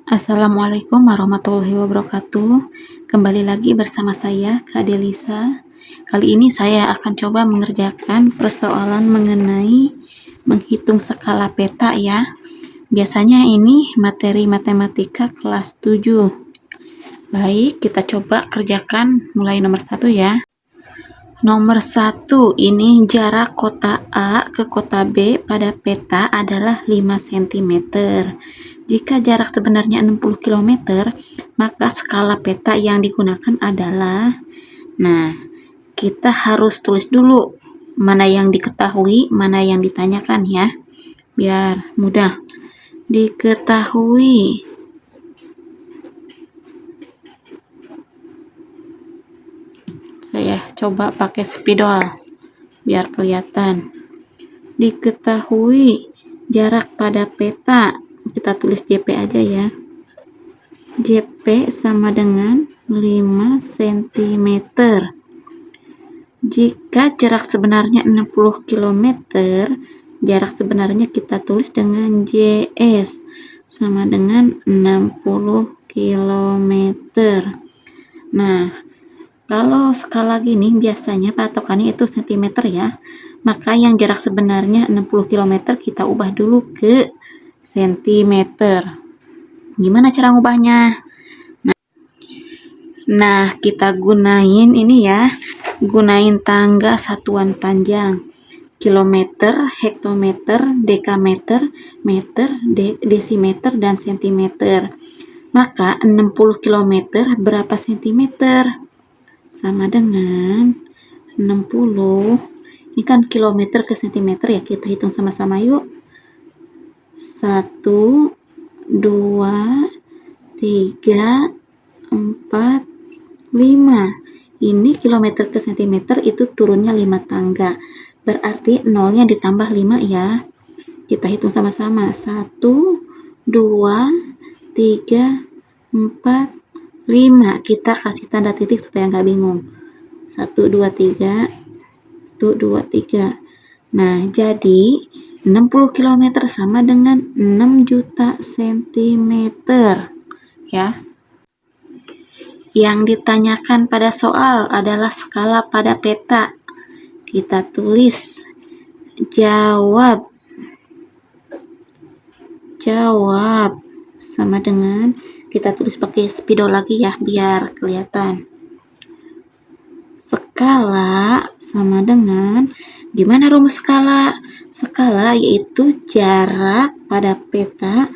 Assalamualaikum warahmatullahi wabarakatuh. Kembali lagi bersama saya, Kak Delisa. Kali ini saya akan coba mengerjakan persoalan mengenai menghitung skala peta ya. Biasanya ini materi matematika kelas 7. Baik, kita coba kerjakan mulai nomor 1 ya. Nomor 1, ini jarak kota A ke kota B pada peta adalah 5 cm. Jika jarak sebenarnya 60 km, maka skala peta yang digunakan adalah, nah, kita harus tulis dulu mana yang diketahui, mana yang ditanyakan ya, biar mudah diketahui. Saya coba pakai spidol biar kelihatan. Diketahui jarak pada peta, kita tulis JP aja ya. JP sama dengan 5 cm. Jika jarak sebenarnya 60 km, jarak sebenarnya kita tulis dengan JS sama dengan 60 km. Nah, kalau skala gini biasanya patokannya itu cm ya. Maka yang jarak sebenarnya 60 km kita ubah dulu ke cm. Gimana cara ngubahnya? Nah, kita gunain ini ya. Gunain tangga satuan panjang. Kilometer, hektometer, dekameter, meter, desimeter, dan sentimeter. Maka 60 km berapa sentimeter? Sama dengan 60, ini kan kilometer ke sentimeter ya, kita hitung sama-sama yuk. 1, 2, 3, 4, 5. Ini kilometer ke sentimeter itu turunnya 5 tangga, berarti nolnya ditambah 5 ya. Kita hitung sama-sama. 1, 2, 3, 4, 5. Kita kasih tanda titik supaya nggak bingung. 1, 2, 3. 1, 2, 3. Nah, jadi 60 km sama dengan 6 juta cm ya. Yang ditanyakan pada soal adalah skala pada peta. Kita tulis jawab sama dengan, kita tulis pakai spidol lagi ya biar kelihatan. Skala sama dengan, gimana rumus skala? Skala yaitu jarak pada peta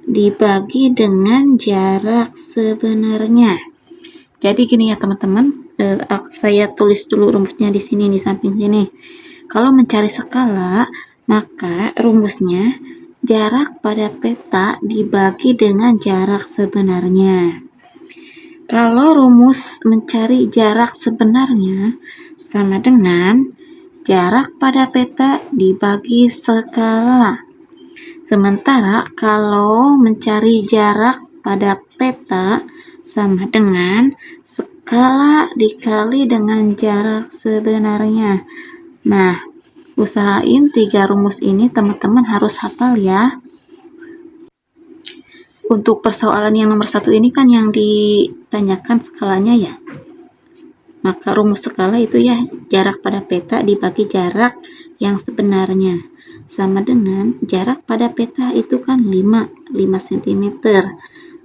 dibagi dengan jarak sebenarnya. Jadi gini ya teman-teman, saya tulis dulu rumusnya di sini, di samping sini. Kalau mencari skala, maka rumusnya jarak pada peta dibagi dengan jarak sebenarnya. Kalau rumus mencari jarak sebenarnya sama dengan jarak pada peta dibagi skala. Sementara kalau mencari jarak pada peta sama dengan skala dikali dengan jarak sebenarnya. Nah, usahain 3 rumus ini teman-teman harus hafal ya. Untuk persoalan yang nomor 1 ini kan yang ditanyakan skalanya ya. Maka rumus skala itu ya jarak pada peta dibagi jarak yang sebenarnya. Sama dengan jarak pada peta itu kan 5 cm.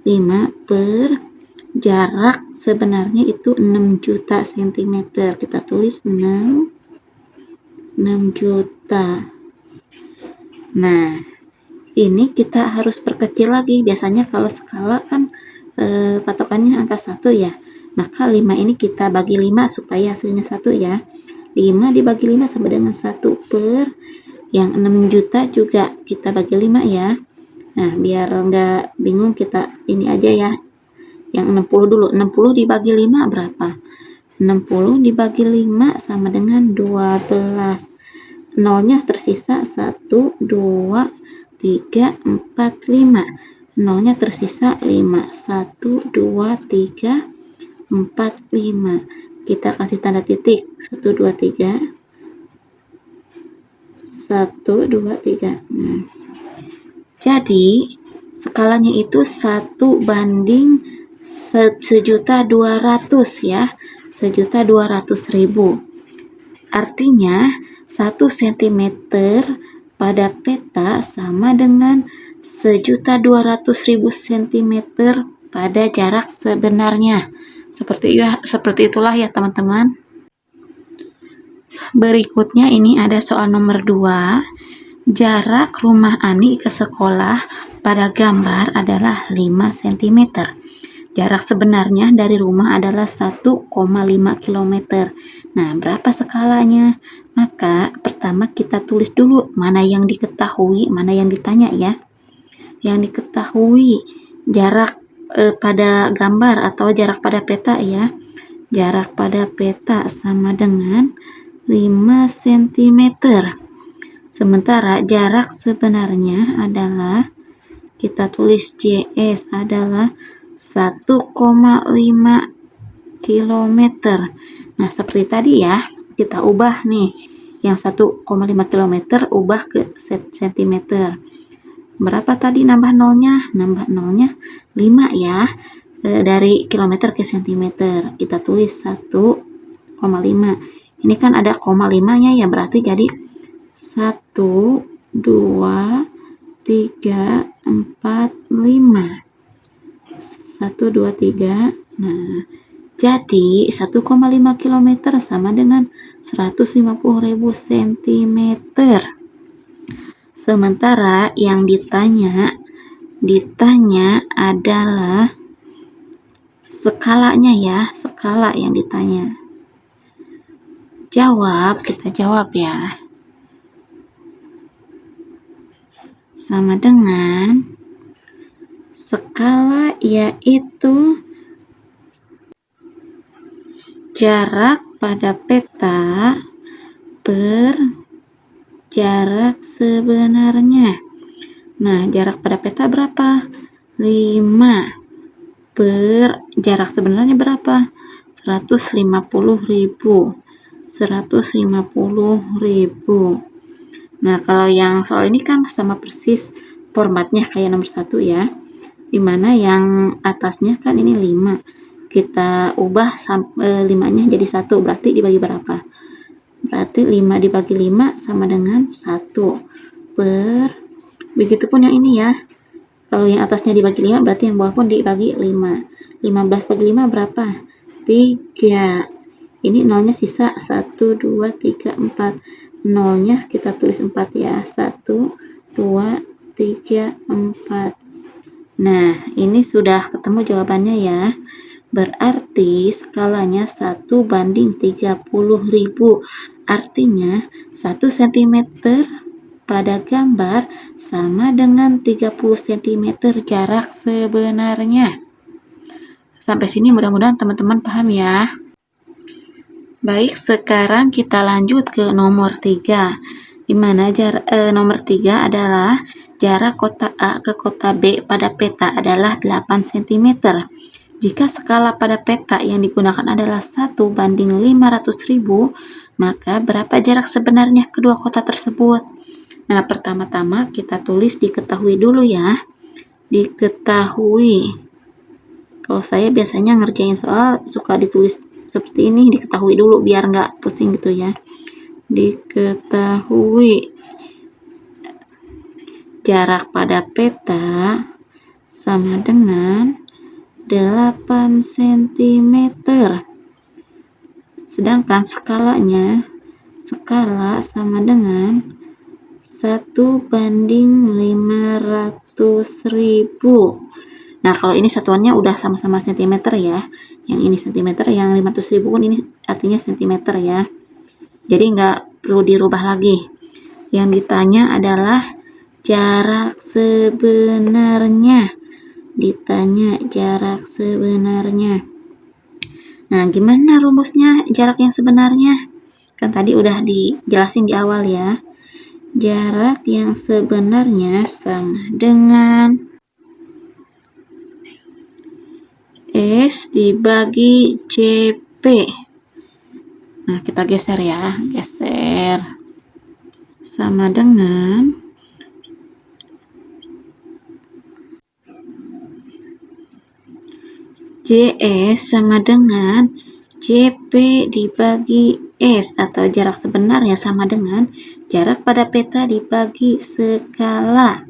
5 per jarak sebenarnya itu 6 juta cm. Kita tulis 6 juta. Nah, ini kita harus perkecil lagi. Biasanya kalau skala kan patokannya angka 1 ya. Maka 5 ini kita bagi 5 supaya hasilnya 1 ya. 5 dibagi 5 sama dengan 1 per yang 6 juta juga kita bagi 5 ya. Nah, biar nggak bingung kita ini aja ya. Yang 60 dulu. 60 dibagi 5 berapa? 60 dibagi 5 sama dengan 12. Nolnya tersisa 1, 2, 3, 4, 5. Nolnya tersisa 5. 1, 2, 3, 4, 5. Kita kasih tanda titik. 1, 2, 3. 1, 2, 3. Nah, jadi skalanya itu 1:1.200.000 ya, 1.200.000. Artinya 1 cm pada peta sama dengan 1.200.000 cm pada jarak sebenarnya. Seperti itulah ya teman-teman. Berikutnya ini ada soal nomor 2. Jarak rumah Ani ke sekolah pada gambar adalah 5 cm. Jarak sebenarnya dari rumah adalah 1,5 km. Nah, berapa skalanya? Maka pertama kita tulis dulu mana yang diketahui, mana yang ditanya ya. Yang diketahui jarak pada gambar atau jarak pada peta ya. Jarak pada peta sama dengan 5 cm. Sementara jarak sebenarnya adalah, kita tulis JS adalah 1,5 km. Nah, seperti tadi ya, kita ubah nih. Yang 1,5 km ubah ke cm. Berapa tadi nambah nolnya? Nambah nolnya 5 ya. Dari kilometer ke cm. Kita tulis 1,5. Ini kan ada koma 5-nya ya, berarti jadi 1, 2, 3, 4, 5. 1, 2, 3. Nah, jadi 1,5 km sama dengan 150.000 cm. Sementara yang ditanya adalah skalanya ya, skala yang ditanya. Kita jawab ya. Sama dengan skala yaitu jarak pada peta per jarak sebenarnya. Nah, jarak pada peta berapa? 5 per jarak sebenarnya berapa? 150.000. Nah, kalau yang soal ini kan sama persis formatnya kayak nomor 1 ya. Dimana yang atasnya kan ini 5. Kita ubah 5-nya jadi 1, berarti dibagi berapa? Berarti 5 dibagi 5 sama dengan 1 per, begitupun yang ini ya. Kalau yang atasnya dibagi 5, berarti yang bawah pun dibagi 5. 15 bagi 5 berapa? 3. Ini nolnya sisa 1, 2, 3, 4. Nolnya kita tulis 4 ya. 1, 2, 3, 4. Nah, ini sudah ketemu jawabannya ya. Berarti skalanya 1:30.000. Artinya 1 cm pada gambar sama dengan 30 cm jarak sebenarnya. Sampai sini mudah-mudahan teman-teman paham ya. Baik, sekarang kita lanjut ke nomor 3. Di mana nomor 3 adalah jarak kota A ke kota B pada peta adalah 8 cm. Jika skala pada peta yang digunakan adalah 1:500.000, maka berapa jarak sebenarnya kedua kota tersebut? Nah, pertama-tama kita tulis diketahui dulu ya. Diketahui. Kalau saya biasanya ngerjain soal suka ditulis seperti ini, diketahui dulu biar nggak pusing gitu ya. Diketahui jarak pada peta sama dengan 8 cm. Sedangkan skala sama dengan 1:500.000. Nah, kalau ini satuannya udah sama-sama cm ya. Yang ini cm, yang 500.000 pun ini artinya cm ya. Jadi nggak perlu dirubah lagi. Yang ditanya adalah jarak sebenarnya. Nah, gimana rumusnya jarak yang sebenarnya? Kan tadi udah dijelasin di awal ya. Jarak yang sebenarnya sama dengan S dibagi CP. Nah, kita geser ya. Geser. Sama dengan JS sama dengan JP dibagi S, atau jarak sebenarnya sama dengan jarak pada peta dibagi skala.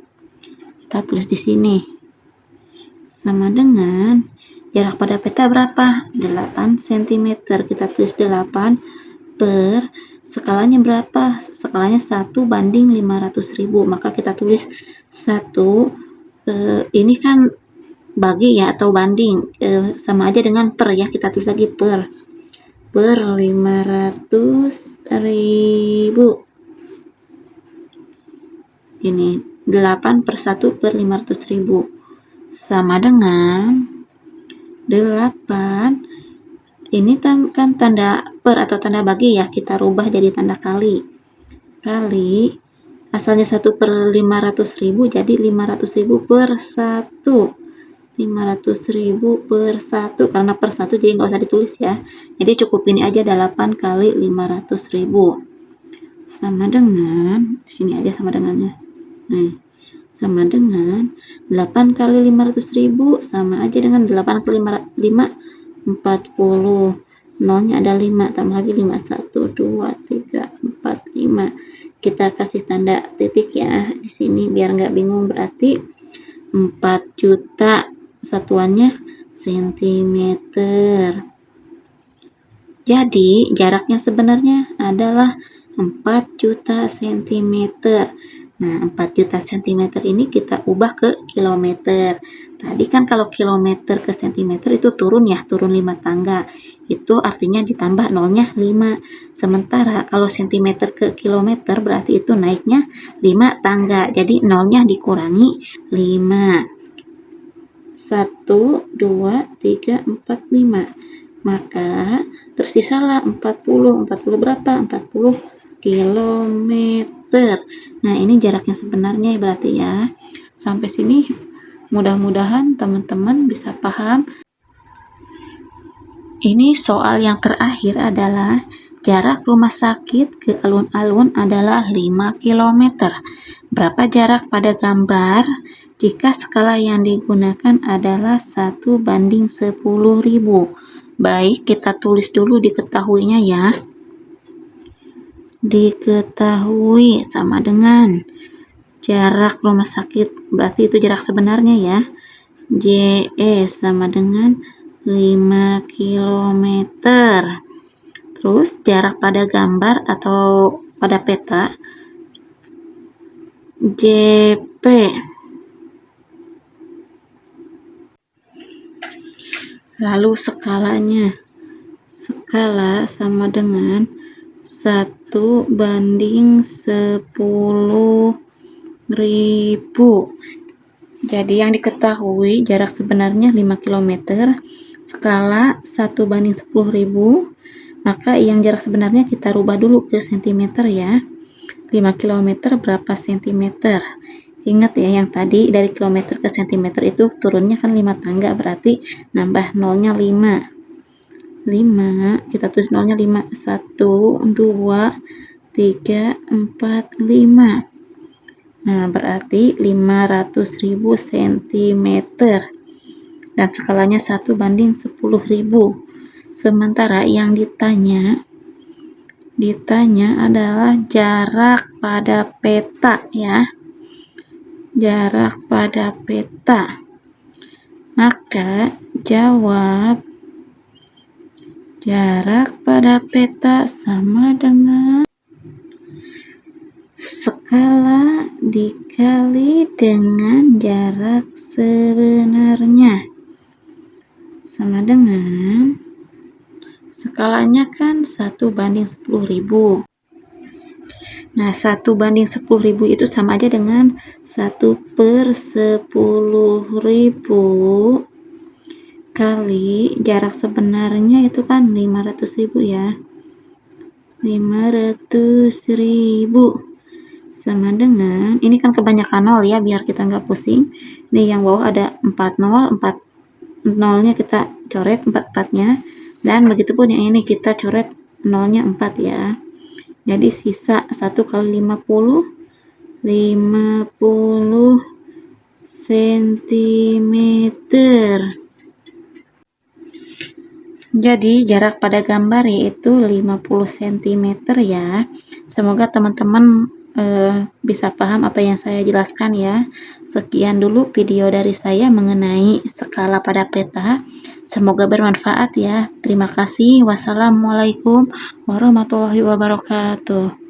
Kita tulis di sini. Sama dengan jarak pada peta berapa? 8 cm. Kita tulis 8 per skalanya berapa? Skalanya 1 banding 500.000. Maka kita tulis 1, ini kan bagi ya atau banding, sama aja dengan per ya, kita tulis lagi per 500.000. Ini 8 per 1 per 500.000 sama dengan 8, ini kan tanda per atau tanda bagi ya, kita rubah jadi tanda kali asalnya 1 per 500.000, jadi 500.000 per 1. 500.000 per 1, karena per 1 jadi nggak usah ditulis ya, jadi cukup ini aja, 8 kali 500.000 sama dengan, sini aja sama dengannya, sama dengan 8 kali 500.000 sama aja dengan 8 kali 5, 40, nolnya ada 5, tambah lagi 5, 1, 2, 3, 4, 5, kita kasih tanda titik ya di sini biar nggak bingung, berarti 4 juta satuannya sentimeter. Jadi jaraknya sebenarnya adalah 4 juta sentimeter. Nah, 4 juta sentimeter ini kita ubah ke kilometer. Tadi kan kalau kilometer ke sentimeter itu turun ya, turun 5 tangga. Itu artinya ditambah nolnya 5. Sementara kalau sentimeter ke kilometer berarti itu naiknya 5 tangga. Jadi nolnya dikurangi 5. 1, 2, 3, 4, 5. Maka tersisalah 40 berapa? 40 kilometer. Nah, ini jaraknya sebenarnya berarti ya. Sampai sini mudah-mudahan teman-teman bisa paham. Ini soal yang terakhir adalah jarak rumah sakit ke alun-alun adalah 5 km. Berapa jarak pada gambar jika skala yang digunakan adalah 1 banding 10.000? Baik, kita tulis dulu diketahuinya ya. Diketahui sama dengan jarak rumah sakit, berarti itu jarak sebenarnya ya. JS sama dengan 5 km. Terus jarak pada gambar atau pada peta JP. Lalu skalanya. Skala sama dengan 1 banding 10.000. Jadi yang diketahui jarak sebenarnya 5 km, skala 1 banding 10.000, maka yang jarak sebenarnya kita rubah dulu ke sentimeter ya. 5 km berapa sentimeter? Ingat ya yang tadi dari kilometer ke sentimeter itu turunnya kan 5 tangga, berarti nambah nolnya 5. 5, kita tulis nolnya 5. 1, 2, 3, 4, 5. Nah, berarti 500.000 cm. Dan skalanya 1 banding 10.000. Sementara yang ditanya adalah jarak pada peta ya. Jarak pada peta. Maka jawab jarak pada peta sama dengan skala dikali dengan jarak sebenarnya. Sama dengan skalanya kan 1 banding 10.000. Nah, 1 banding 10.000 itu sama aja dengan 1 per 10.000 kali jarak sebenarnya itu kan 500.000 ya. 500.000 sama dengan, ini kan kebanyakan nol ya biar kita nggak pusing. Ini yang bawah ada 4 nol, 4 nolnya kita coret 4-4-nya, dan begitupun yang ini kita coret nolnya 4 ya. Jadi sisa 1 kali 50 cm. Jadi jarak pada gambar yaitu 50 cm ya. Semoga teman-teman bisa paham apa yang saya jelaskan ya. Sekian dulu video dari saya mengenai skala pada peta. Semoga bermanfaat ya. Terima kasih. Wassalamualaikum warahmatullahi wabarakatuh.